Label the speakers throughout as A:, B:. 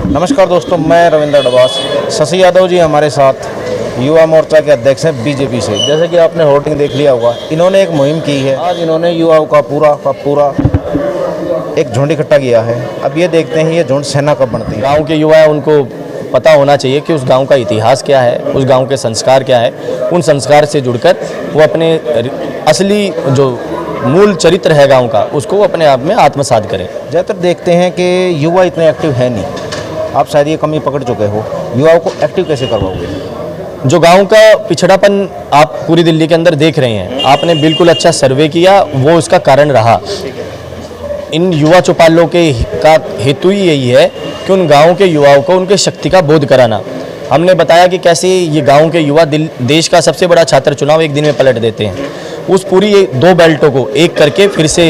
A: नमस्कार दोस्तों, मैं रविंद्र डबास। शशि यादव जी हमारे साथ युवा मोर्चा के अध्यक्ष हैं बीजेपी से। जैसे कि आपने होर्डिंग देख लिया होगा, इन्होंने एक मुहिम की है। आज इन्होंने युवाओं का पूरा एक झुंड इकट्ठा किया है। अब ये देखते हैं ये झुंड सेना कब बनती है।
B: गांव के युवा हैं, उनको पता होना चाहिए कि उस गांव का इतिहास क्या है, उस गांव के संस्कार क्या है। उन संस्कार से जुड़कर वो अपने असली जो मूल चरित्र है गांव का, उसको अपने आप में आत्मसात करें।
A: ज़्यादातर देखते हैं कि युवा इतने एक्टिव है नहीं। आप शायद ये कमी पकड़ चुके हो, युवाओं को एक्टिव कैसे करवाओगे?
B: जो गांव का पिछड़ापन आप पूरी दिल्ली के अंदर देख रहे हैं, आपने बिल्कुल अच्छा सर्वे किया, वो उसका कारण रहा। इन युवा चौपालों के का हेतु ही यही है कि उन गाँव के युवाओं को उनके शक्ति का बोध कराना। हमने बताया कि कैसे ये गांव के युवा देश का सबसे बड़ा छात्र चुनाव एक दिन में पलट देते हैं। उस पूरी 2 बेल्टों को एक करके फिर से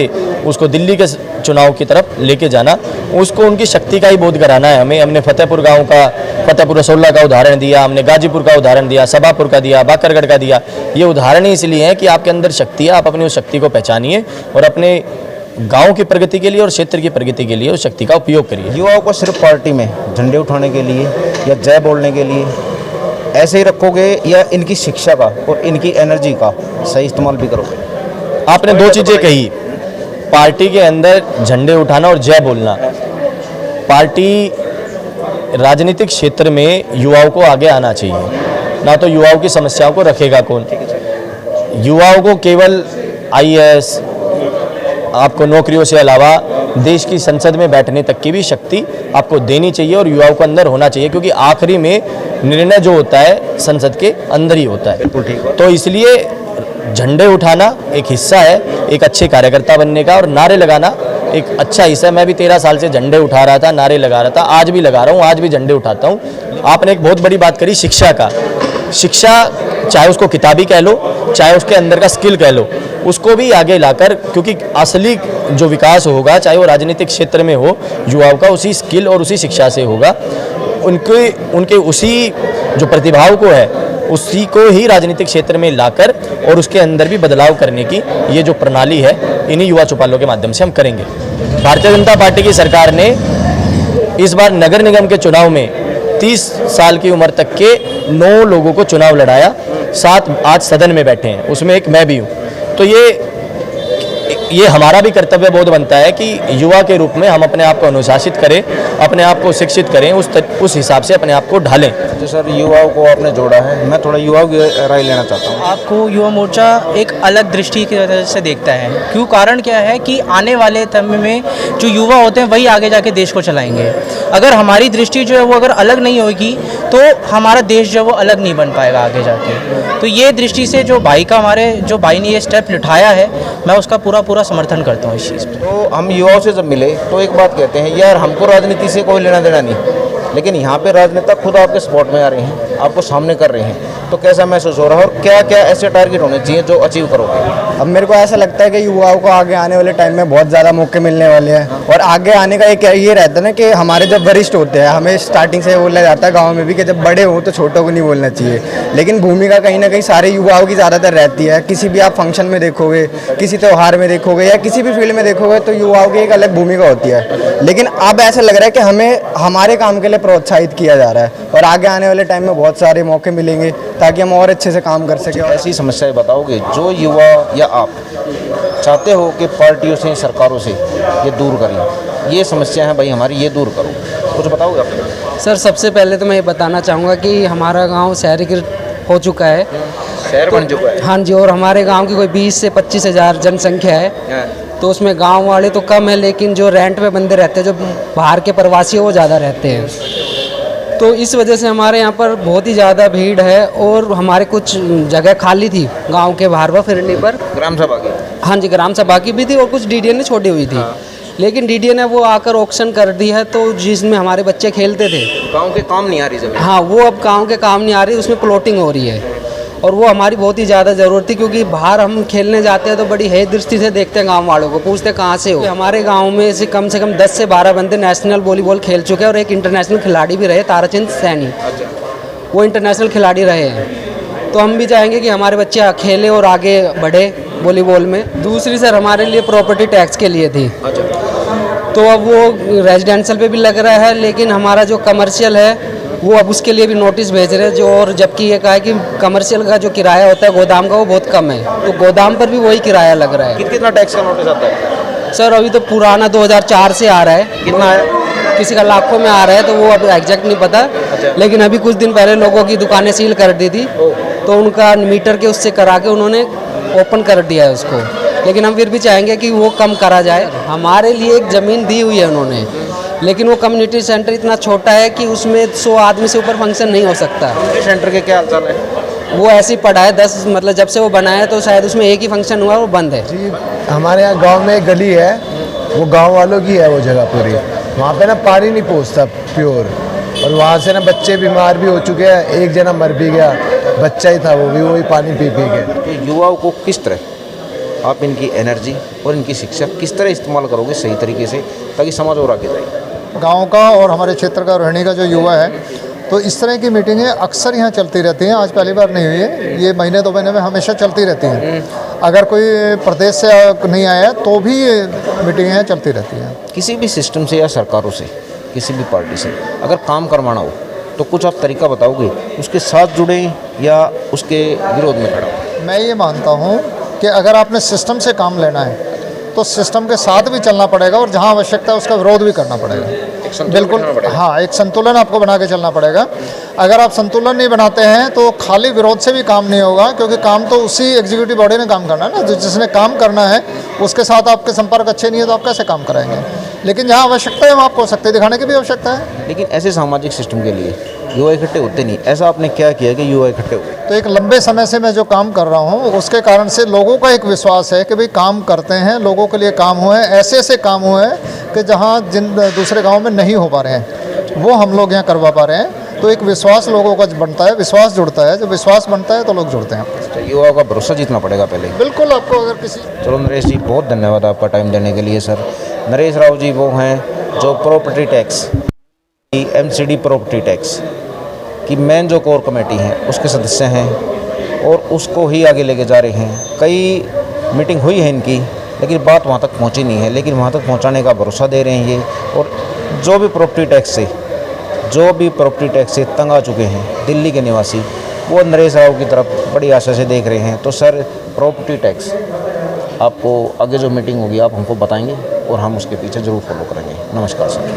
B: उसको दिल्ली के चुनाव की तरफ लेके जाना, उसको उनकी शक्ति का ही बोध कराना है हमें। हमने फतेहपुर गांव का, फतेहपुर रसोल्ला का उदाहरण दिया, हमने गाजीपुर का उदाहरण दिया, सभापुर का दिया, बाकरगढ़ का दिया। ये उदाहरण ही इसलिए है कि आपके अंदर शक्ति है, आप अपनी उस शक्ति को पहचानिए और अपने गांव की प्रगति के लिए और क्षेत्र की प्रगति के लिए उस शक्ति का उपयोग करिए।
A: युवाओं को सिर्फ पार्टी में झंडे उठाने के लिए या जय बोलने के लिए ऐसे ही रखोगे, या इनकी शिक्षा का और इनकी एनर्जी का सही इस्तेमाल भी करोगे?
B: आपने 2 चीज़ें कही, पार्टी के अंदर झंडे उठाना और जय बोलना। पार्टी राजनीतिक क्षेत्र में युवाओं को आगे आना चाहिए, ना तो युवाओं की समस्याओं को रखेगा कौन। युवाओं को केवल IAS, आपको नौकरियों से अलावा देश की संसद में बैठने तक की भी शक्ति आपको देनी चाहिए और युवाओं को अंदर होना चाहिए, क्योंकि आखिरी में निर्णय जो होता है संसद के अंदर ही होता है। तो इसलिए झंडे उठाना एक हिस्सा है एक अच्छे कार्यकर्ता बनने का, और नारे लगाना एक अच्छा हिस्सा है। मैं भी 13 साल से झंडे उठा रहा था, नारे लगा रहा था, आज भी लगा रहा हूँ, आज भी झंडे उठाता हूँ। आपने एक बहुत बड़ी बात करी शिक्षा का। शिक्षा चाहे उसको किताबी कह लो, चाहे उसके अंदर का स्किल कह लो, उसको भी आगे लाकर, क्योंकि असली जो विकास होगा चाहे वो राजनीतिक क्षेत्र में हो, युवाओं का उसी स्किल और उसी शिक्षा से होगा। उनके उसी जो प्रतिभाओं को है उसी को ही राजनीतिक क्षेत्र में लाकर और उसके अंदर भी बदलाव करने की ये जो प्रणाली है, इन्हीं युवा चौपालों के माध्यम से हम करेंगे। भारतीय जनता पार्टी की सरकार ने इस बार नगर निगम के चुनाव में 30 साल की उम्र तक के 9 लोगों को चुनाव लड़ाया, 7 आज सदन में बैठे हैं, उसमें एक मैं भी हूँ। तो ये हमारा भी कर्तव्य बोध बनता है कि युवा के रूप में हम अपने आप को अनुशासित करें, अपने आप को शिक्षित करें, उस हिसाब से अपने आप को ढालें।
A: तो सर, युवाओं को आपने जोड़ा है, मैं थोड़ा युवाओं की राय लेना चाहता हूँ।
C: आपको युवा मोर्चा एक अलग दृष्टि की वजह से देखता है। क्यों? कारण क्या है कि आने वाले समय में जो युवा होते हैं वही आगे जाके देश को चलाएंगे। अगर हमारी दृष्टि जो है वो अगर अलग नहीं होगी तो हमारा देश जो है वो अलग नहीं बन पाएगा आगे जाके। तो ये दृष्टि से जो भाई ने ये स्टेप उठाया है, मैं उसका पूरा समर्थन करता हूँ इस चीज़ पर।
A: तो हम युवाओं से जब मिले तो एक बात कहते हैं, यार हमको राजनीति से कोई लेना देना नहीं, लेकिन यहाँ पे राजनेता खुद आपके सपोर्ट में आ रहे हैं, आपको सामने कर रहे हैं, तो कैसा महसूस हो रहा है और क्या क्या ऐसे टारगेट होने चाहिए जो अचीव करोगे?
D: अब मेरे को ऐसा लगता है कि युवाओं को आगे आने वाले टाइम में बहुत ज़्यादा मौके मिलने वाले हैं, और आगे आने का एक ये रहता है ना कि हमारे जब वरिष्ठ होते हैं, हमें स्टार्टिंग से बोला जाता है गाँव में भी कि जब बड़े हों तो छोटों को नहीं बोलना चाहिए, लेकिन भूमिका कहीं ना कहीं सारे युवाओं की ज़्यादातर रहती है। किसी भी आप फंक्शन में देखोगे, किसी त्यौहार में देखोगे या किसी भी फील्ड में देखोगे तो युवाओं की एक अलग भूमिका होती है। लेकिन अब ऐसा लग रहा है कि हमें हमारे काम के लिए प्रोत्साहित किया जा रहा है, और आगे आने वाले टाइम में बहुत सारे मौके मिलेंगे ताकि हम और अच्छे से काम कर सकें।
A: ऐसी समस्याएं बताओगे जो युवा या आप चाहते हो कि पार्टियों से, सरकारों से ये दूर करें, ये समस्या है भाई हमारी, ये दूर करो, कुछ बताओगे आप?
E: सर, सबसे पहले तो मैं ये बताना चाहूँगा कि हमारा गांव शहरीकृत हो चुका है,
A: शहर बन चुका है।
E: हाँ जी, और हमारे गांव की कोई 20 से 25 हज़ार जनसंख्या है। तो उसमें गांव वाले तो कम है, लेकिन जो रेंट पे बंदे रहते हैं, जो बाहर के प्रवासी है, वो ज़्यादा रहते हैं। तो इस वजह से हमारे यहाँ पर बहुत ही ज़्यादा भीड़ है, और हमारे कुछ जगह खाली थी गांव के बाहर व फिरने पर।
A: ग्राम सभा की?
E: हाँ जी, ग्राम सभा की भी थी, और कुछ DDA ने छोड़ी हुई थी। लेकिन DDA ने वो आकर ऑक्शन कर दी है, तो जिसमें हमारे बच्चे खेलते थे,
A: गाँव के काम नहीं आ रही जमीन।
E: हाँ, वो अब गाँव के काम नहीं आ रही, उसमें प्लॉटिंग हो रही है, और वो हमारी बहुत ही ज़्यादा ज़रूरत थी। क्योंकि बाहर हम खेलने जाते हैं तो बड़ी है दृष्टि से देखते हैं, गांव वालों को पूछते कहाँ से हो। हमारे गांव में से कम 10 से 12 बंदे नेशनल वॉलीबॉल खेल चुके हैं, और एक इंटरनेशनल खिलाड़ी भी रहे, ताराचंद सैनी, वो इंटरनेशनल खिलाड़ी रहे हैं। तो हम भी चाहेंगे कि हमारे बच्चे खेले और आगे बढ़े वॉलीबॉल में। दूसरी सर हमारे लिए प्रॉपर्टी टैक्स के लिए थी। तो अब वो रेजिडेंशियल पे भी लग रहा है, लेकिन हमारा जो कमर्शियल है वो अब उसके लिए भी नोटिस भेज रहे हैं, जो और जबकि ये कहा है कि कमर्शियल का जो किराया होता है गोदाम का वो बहुत कम है, तो गोदाम पर भी वही किराया लग रहा है।
A: कितना टैक्स का नोटिस आता है?
E: सर अभी तो पुराना 2004 से आ रहा है,
A: कितना है?
E: किसी का लाखों में आ रहा है, तो वो अब एग्जैक्ट नहीं पता। लेकिन अभी कुछ दिन पहले लोगों की दुकानें सील कर दी थी, तो उनका मीटर के उससे करा के उन्होंने ओपन कर दिया है उसको, लेकिन हम फिर भी चाहेंगे कि वो कम करा जाए। हमारे लिए एक ज़मीन दी हुई है उन्होंने, लेकिन वो कम्युनिटी सेंटर इतना छोटा है कि उसमें 100 आदमी से ऊपर फंक्शन नहीं हो सकता।
A: सेंटर के क्या हालचाल है?
E: वो ऐसे ही पड़ा है 10, मतलब जब से वो बना है तो शायद उसमें एक ही फंक्शन हुआ, वो बंद है।
F: जी, हमारे यहाँ गांव में एक गली है, वो गांव वालों की है वो जगह पूरी। वहाँ पे ना पानी नहीं पहुँचता प्योर, और वहाँ से ना बच्चे बीमार भी हो चुके हैं, एक जना मर भी गया, बच्चा ही था वो भी, वही पानी पी के।
A: तो युवाओं को किस तरह आप इनकी एनर्जी और इनकी शिक्षा किस तरह इस्तेमाल करोगे सही तरीके से, ताकि समाज और आगे जाए?
G: गांव का और हमारे क्षेत्र का रोहिणी का जो युवा है, तो इस तरह की मीटिंगें अक्सर यहाँ चलती रहती हैं। आज पहली बार नहीं हुई है, ये महीने 2 महीने में हमेशा चलती रहती हैं। अगर कोई प्रदेश से नहीं आया तो भी ये मीटिंगें चलती रहती हैं।
A: किसी भी सिस्टम से या सरकारों से, किसी भी पार्टी से अगर काम करवाना हो तो कुछ आप तरीका बताओगे, उसके साथ जुड़े या उसके विरोध में खड़ा हो?
G: मैं ये मानता हूँ कि अगर आपने सिस्टम से काम लेना है तो सिस्टम के साथ भी चलना पड़ेगा, और जहाँ आवश्यकता है उसका विरोध भी करना पड़ेगा। बिल्कुल, हाँ, एक संतुलन आपको बना के चलना पड़ेगा। अगर आप संतुलन नहीं बनाते हैं तो खाली विरोध से भी काम नहीं होगा, क्योंकि काम तो उसी एग्जीक्यूटिव बॉडी ने काम करना है ना, जिसने काम करना है उसके साथ आपके संपर्क अच्छे नहीं है तो आप कैसे काम कराएंगे। लेकिन जहाँ आवश्यकता है वहाँ आपको शक्ति दिखाने की भी आवश्यकता है।
A: लेकिन ऐसे सामाजिक सिस्टम के लिए युवा इकट्ठे होते नहीं, ऐसा आपने क्या किया कि युवा इकट्ठे हुए?
G: तो एक लंबे समय से मैं जो काम कर रहा हूँ उसके कारण से लोगों का एक विश्वास है कि भाई काम करते हैं, लोगों के लिए काम हुए हैं, ऐसे ऐसे काम हुए हैं कि जहाँ जिन दूसरे गाँव में नहीं हो पा रहे हैं वो हम लोग यहाँ करवा पा रहे हैं। तो एक विश्वास लोगों का बनता है, विश्वास जुड़ता है, जब विश्वास बनता है तो लोग जुड़ते हैं।
A: तो युवाओं का भरोसा जीतना पड़ेगा पहले।
G: बिल्कुल, आपको अगर किसी
A: चलो नरेश जी, बहुत धन्यवाद आपका टाइम देने के लिए। सर नरेश राव जी वो हैं जो property tax, MCD property tax की मेन जो कोर कमेटी है उसके सदस्य हैं, और उसको ही आगे लेके जा रहे हैं। कई मीटिंग हुई है इनकी, लेकिन बात वहाँ तक पहुँची नहीं है, लेकिन वहाँ तक पहुँचाने का भरोसा दे रहे हैं ये। और जो भी प्रॉपर्टी टैक्स से तंग आ चुके हैं दिल्ली के निवासी, वो नरेश राव की तरफ बड़ी आशा से देख रहे हैं। तो सर, प्रॉपर्टी टैक्स आपको आगे जो मीटिंग होगी आप हमको बताएंगे और हम उसके पीछे ज़रूर फॉलो करेंगे। नमस्कार सर।